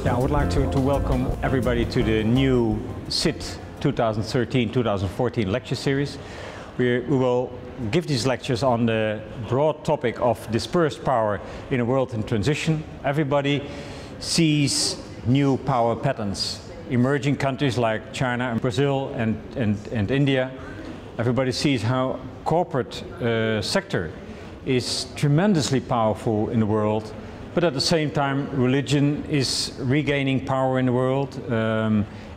Yeah, I would like to welcome everybody to the new SID 2013-2014 lecture series. We will give these lectures on the broad topic of dispersed power in a world in transition. Everybody sees new power patterns. Emerging countries like China and Brazil and India. Everybody sees how corporate sector is tremendously powerful in the world, but at the same time religion is regaining power in the world.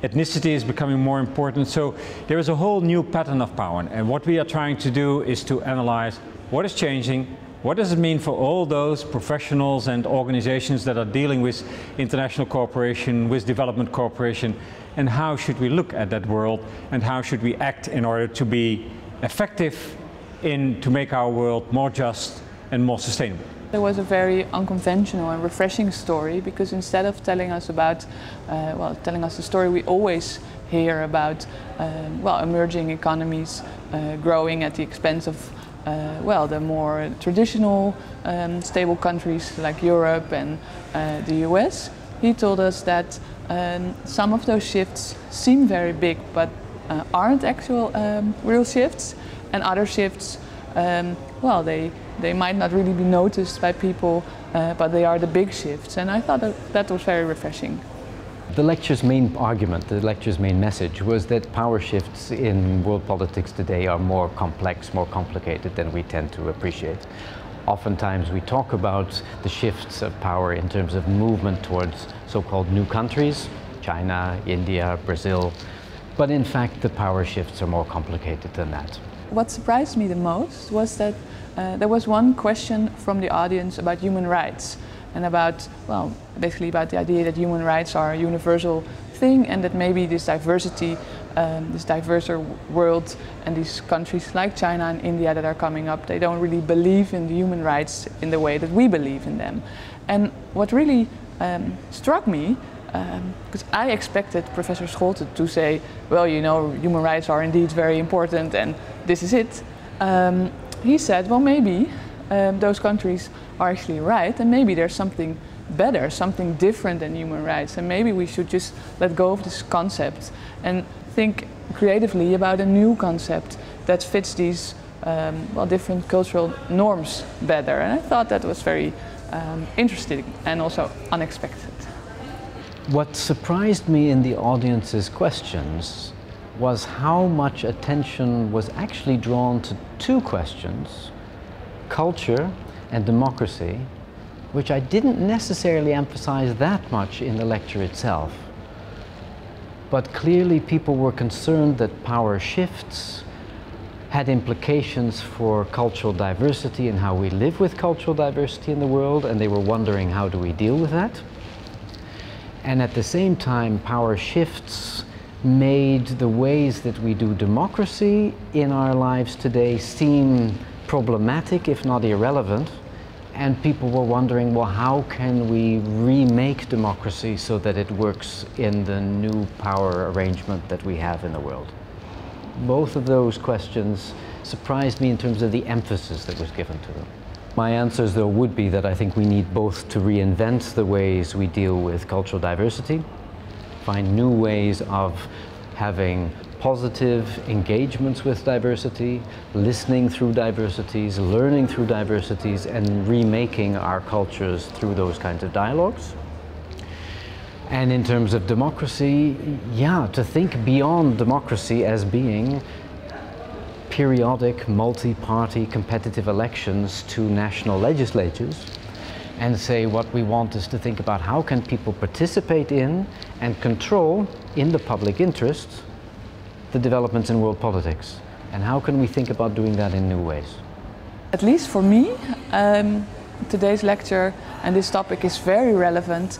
Ethnicity is becoming more important, so there is a whole new pattern of power, and what we are trying to do is to analyze what is changing, what does it mean for all those professionals and organizations that are dealing with international cooperation, with development cooperation, and how should we look at that world and how should we act in order to be effective to make our world more just and more sustainable. It was a very unconventional and refreshing story, because instead of telling us about, telling us the story we always hear about, emerging economies growing at the expense of, the more traditional stable countries like Europe and the US, he told us that some of those shifts seem very big, but aren't actual real shifts, and other shifts, they might not really be noticed by people, but they are the big shifts, and I thought that was very refreshing. The lecture's main argument, the lecture's main message was that power shifts in world politics today are more complex, more complicated than we tend to appreciate. Oftentimes we talk about the shifts of power in terms of movement towards so-called new countries, China, India, Brazil, but in fact the power shifts are more complicated than that. What surprised me the most was that there was one question from the audience about human rights, and about, basically about the idea that human rights are a universal thing, and that maybe this diversity, this diverser world, and these countries like China and India that are coming up, they don't really believe in the human rights in the way that we believe in them. And what really struck me, because I expected Professor Scholte to say, well, you know, human rights are indeed very important and this is it. He said, well, maybe those countries are actually right, and maybe there's something better, something different than human rights, and maybe we should just let go of this concept and think creatively about a new concept that fits these different cultural norms better. And I thought that was very interesting and also unexpected. What surprised me in the audience's questions was how much attention was actually drawn to two questions, culture and democracy, which I didn't necessarily emphasize that much in the lecture itself. But clearly people were concerned that power shifts had implications for cultural diversity and how we live with cultural diversity in the world, and they were wondering, how do we deal with that? And at the same time, power shifts made the ways that we do democracy in our lives today seem problematic, if not irrelevant. And people were wondering, well, how can we remake democracy so that it works in the new power arrangement that we have in the world? Both of those questions surprised me in terms of the emphasis that was given to them. My answers, though, would be that I think we need both to reinvent the ways we deal with cultural diversity, find new ways of having positive engagements with diversity, listening through diversities, learning through diversities, and remaking our cultures through those kinds of dialogues. And in terms of democracy, to think beyond democracy as being periodic, multi-party competitive elections to national legislatures, and say what we want is to think about how can people participate in and control, in the public interest, the developments in world politics, and how can we think about doing that in new ways? At least for me, today's lecture and this topic is very relevant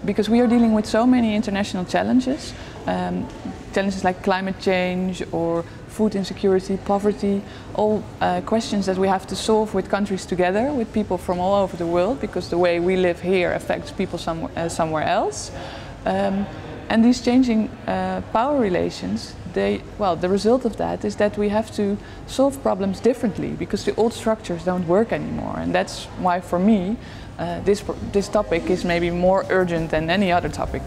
because we are dealing with so many international challenges, challenges like climate change or food insecurity, poverty, all questions that we have to solve with countries together, with people from all over the world, because the way we live here affects people somewhere else. And And these changing power relations, the result of that is that we have to solve problems differently because the old structures don't work anymore. And that's why, for me, this topic is maybe more urgent than any other topic.